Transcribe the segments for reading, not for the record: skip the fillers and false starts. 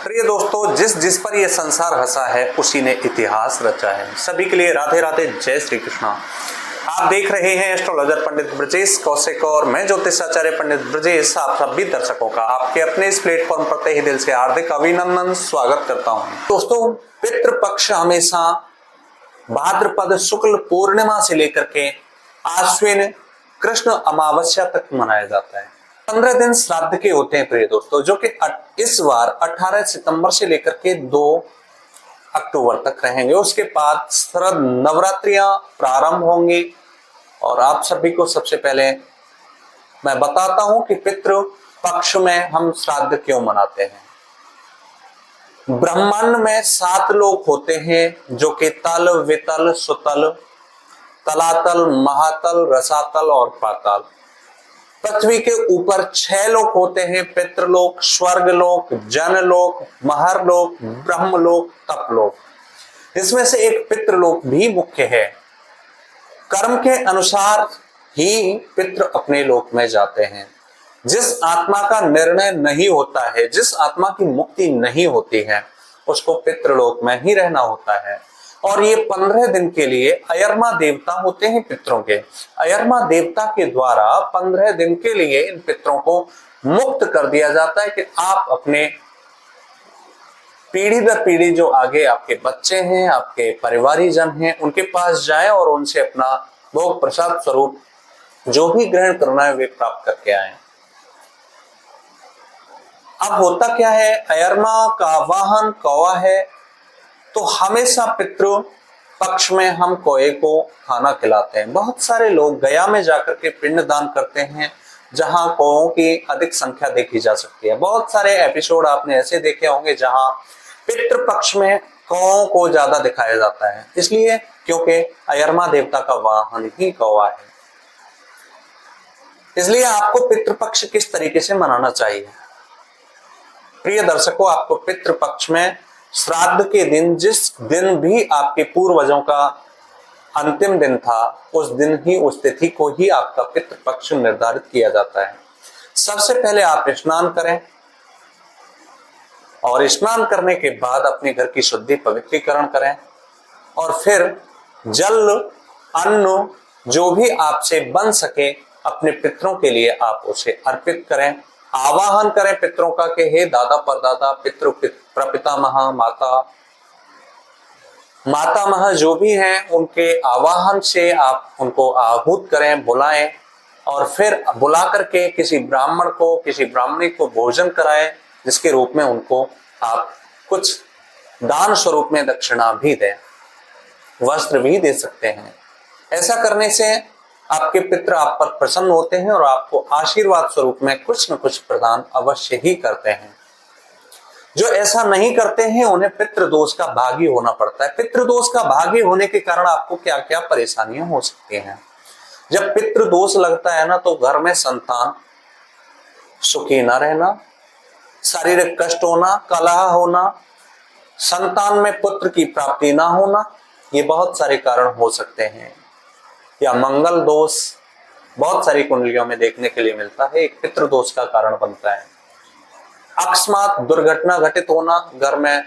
प्रिय दोस्तों, जिस जिस पर यह संसार हंसा है उसी ने इतिहास रचा है। सभी के लिए राधे राधे, जय श्री कृष्णा। आप देख रहे हैं एस्ट्रोलॉजर पंडित ब्रजेश कौशिक और मैं ज्योतिषाचार्य पंडित ब्रजेश आप सभी दर्शकों का आपके अपने इस प्लेटफॉर्म पर तहे दिल से हार्दिक अभिनंदन स्वागत करता हूं। दोस्तों, पितृपक्ष हमेशा भाद्रपद शुक्ल पूर्णिमा से लेकर के आश्विन कृष्ण अमावस्या तक मनाया जाता है। 15 दिन श्राद्ध के होते हैं प्रिय दोस्तों, जो कि इस बार 18 सितंबर से लेकर के 2 अक्टूबर तक रहेंगे। उसके बाद शरद नवरात्रियां प्रारंभ होंगी और आप सभी को सबसे पहले मैं बताता हूं कि पितृ पक्ष में हम श्राद्ध क्यों मनाते हैं। ब्रह्मांड में 7 लोक होते हैं, जो कि तल, वितल, सुतल, तलातल, महातल, रसातल और पाताल। पृथ्वी के ऊपर 6 लोक होते हैं, पितृलोक, स्वर्गलोक, जनलोक, महरलोक, ब्रह्मलोक, तपलोक। इसमें से एक पितृलोक भी मुख्य है। कर्म के अनुसार ही पितृ अपने लोक में जाते हैं। जिस आत्मा का निर्णय नहीं होता है, जिस आत्मा की मुक्ति नहीं होती है, उसको पितृलोक में ही रहना होता है। और ये 15 दिन के लिए अयरमा देवता होते हैं पितरों के। अयरमा देवता के द्वारा 15 दिन के लिए इन पितरों को मुक्त कर दिया जाता है कि आप अपने पीढ़ी दर पीढ़ी जो आगे आपके बच्चे हैं, आपके परिवारीजन हैं, उनके पास जाएं और उनसे अपना भोग प्रसाद स्वरूप जो भी ग्रहण करना है वे प्राप्त करके आए। अब होता क्या है, अयरमा का वाहन कौवा है, तो हमेशा पितृ पक्ष में हम कौए को खाना खिलाते हैं। बहुत सारे लोग गया में जाकर के पिंड दान करते हैं, जहां कौओं की अधिक संख्या देखी जा सकती है। बहुत सारे एपिसोड आपने ऐसे देखे होंगे जहां पितृ पक्ष में कौओं को ज्यादा दिखाया जाता है, इसलिए क्योंकि अयरमा देवता का वाहन ही कौवा है। इसलिए आपको पितृपक्ष किस तरीके से मनाना चाहिए। प्रिय दर्शकों, आपको पितृपक्ष में श्राद्ध के दिन, जिस दिन भी आपके पूर्वजों का अंतिम दिन था, उस दिन ही, उस तिथि को ही आपका पितृपक्ष निर्धारित किया जाता है। सबसे पहले आप स्नान करें और स्नान करने के बाद अपने घर की शुद्धि पवित्रीकरण करें और फिर जल, अन्न जो भी आपसे बन सके अपने पितरों के लिए आप उसे अर्पित करें। आवाहन करें पितरों का कि हे दादा परदादा, पितृ प्रपितामह, मातामह जो भी हैं, उनके आवाहन से आप उनको आहूत करें, बुलाएं और फिर बुला करके किसी ब्राह्मण को, किसी ब्राह्मणी को भोजन कराएं, जिसके रूप में उनको आप कुछ दान स्वरूप में दक्षिणा भी दें, वस्त्र भी दे सकते हैं। ऐसा करने से आपके पितृ आप पर प्रसन्न होते हैं और आपको आशीर्वाद स्वरूप में कुछ न कुछ प्रदान अवश्य ही करते हैं। जो ऐसा नहीं करते हैं उन्हें पितृदोष का भागी होना पड़ता है। पितृदोष का भागी होने के कारण आपको क्या क्या परेशानियां हो सकती हैं। जब पितृदोष लगता है ना, तो घर में संतान सुखी ना रहना, शारीरिक कष्ट होना, कलह होना, संतान में पुत्र की प्राप्ति ना होना, ये बहुत सारे कारण हो सकते हैं। या मंगल दोष बहुत सारी कुंडलियों में देखने के लिए मिलता है, एक पितृदोष का कारण बनता है। अकस्मात दुर्घटना घटित होना, घर में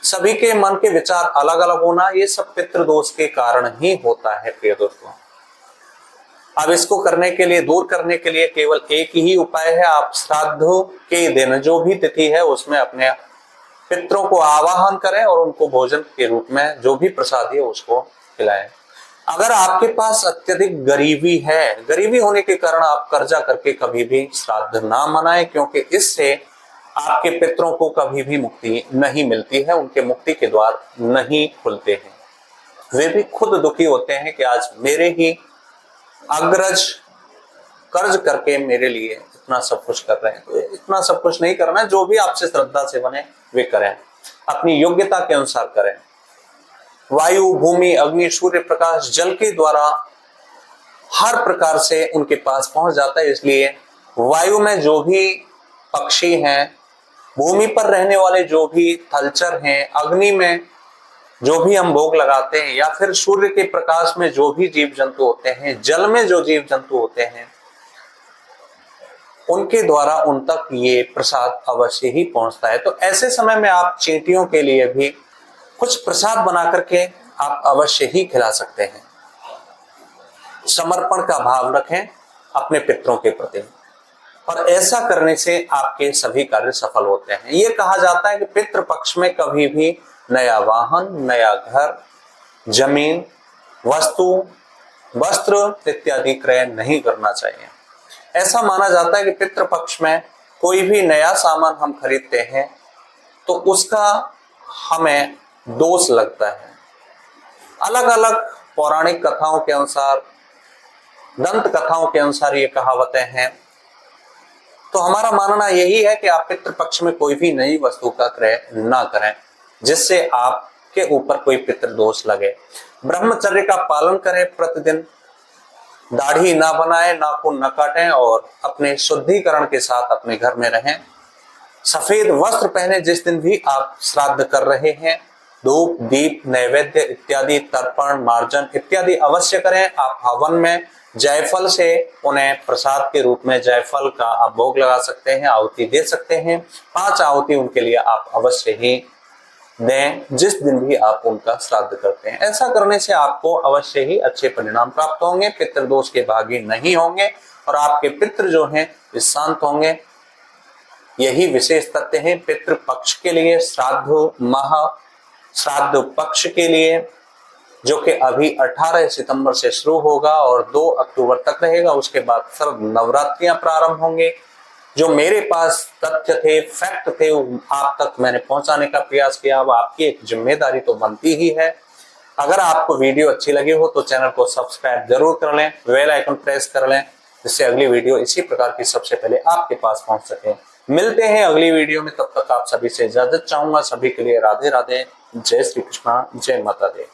सभी के मन के विचार अलग अलग होना, ये सब पितृदोष के कारण ही होता है प्रिय दोस्तों। अब इसको करने के लिए, दूर करने के लिए केवल एक ही उपाय है। आप श्राद्ध के दिन जो भी तिथि है उसमें अपने पितरों को आवाहन करें और उनको भोजन के रूप में जो भी प्रसाद है उसको खिलाएं। अगर आपके पास अत्यधिक गरीबी है, गरीबी होने के कारण आप कर्जा करके कभी भी श्राद्ध ना मनाएं, क्योंकि इससे आपके पितरों को कभी भी मुक्ति नहीं मिलती है, उनके मुक्ति के द्वार नहीं खुलते हैं। वे भी खुद दुखी होते हैं कि आज मेरे ही अग्रज कर्ज करके मेरे लिए इतना सब कुछ कर रहे हैं। तो इतना सब कुछ नहीं करना है, जो भी आपसे श्रद्धा से बने वे करें, अपनी योग्यता के अनुसार करें। वायु, भूमि, अग्नि, सूर्य प्रकाश, जल के द्वारा हर प्रकार से उनके पास पहुंच जाता है। इसलिए वायु में जो भी पक्षी हैं, भूमि पर रहने वाले जो भी थलचर हैं, अग्नि में जो भी हम भोग लगाते हैं, या फिर सूर्य के प्रकाश में जो भी जीव जंतु होते हैं, जल में जो जीव जंतु होते हैं, उनके द्वारा उन तक ये प्रसाद अवश्य ही पहुंचता है। तो ऐसे समय में आप चींटियों के लिए भी कुछ प्रसाद बना करके आप अवश्य ही खिला सकते हैं। समर्पण का भाव रखें अपने पितरों के प्रति, और ऐसा करने से आपके सभी कार्य सफल होते हैं। ये कहा जाता है कि पितृ पक्ष में कभी भी नया वाहन, नया घर, जमीन, वस्तु, वस्त्र इत्यादि क्रय नहीं करना चाहिए। ऐसा माना जाता है कि पितृ पक्ष में कोई भी नया सामान हम खरीदते हैं तो उसका हमें दोष लगता है। अलग अलग पौराणिक कथाओं के अनुसार, दंत कथाओं के अनुसार ये कहावतें हैं। तो हमारा मानना यही है कि आप पितृपक्ष में कोई भी नई वस्तु का क्रय ना करें जिससे आपके ऊपर कोई पितृदोष लगे। ब्रह्मचर्य का पालन करें, प्रतिदिन दाढ़ी ना बनाएं, नाखून न काटें और अपने शुद्धिकरण के साथ अपने घर में रहें। सफेद वस्त्र पहने जिस दिन भी आप श्राद्ध कर रहे हैं। धूप, दीप, नैवेद्य इत्यादि, तर्पण, मार्जन इत्यादि अवश्य करें। आप हवन में जायफल से उन्हें प्रसाद के रूप में जायफल का आप भोग लगा सकते हैं, आहुति दे सकते हैं। 5 आहुति उनके लिए आप अवश्य ही दें जिस दिन भी आप उनका श्राद्ध करते हैं। ऐसा करने से आपको अवश्य ही अच्छे परिणाम प्राप्त होंगे, पितृदोष के भागी नहीं होंगे और आपके पितृ जो हैं वे शांत होंगे। यही विशेष तथ्य हैं पितृ पक्ष के लिए। श्राद्ध पक्ष के लिए जो कि अभी 18 सितंबर से शुरू होगा और 2 अक्टूबर तक रहेगा। उसके बाद शरद नवरात्रियां प्रारंभ होंगे। जो मेरे पास तथ्य थे, फैक्ट थे, आप तक मैंने पहुंचाने का प्रयास किया। अब आपकी एक जिम्मेदारी तो बनती ही है। अगर आपको वीडियो अच्छी लगी हो तो चैनल को सब्सक्राइब जरूर कर लें, बेल आइकन प्रेस कर लें जिससे अगली वीडियो इसी प्रकार की सबसे पहले आपके पास पहुंच सके। मिलते हैं अगली वीडियो में, तब तक आप सभी से इजाजत चाहूंगा। सभी के लिए राधे राधे, जय श्री कृष्णा, जय माता दी।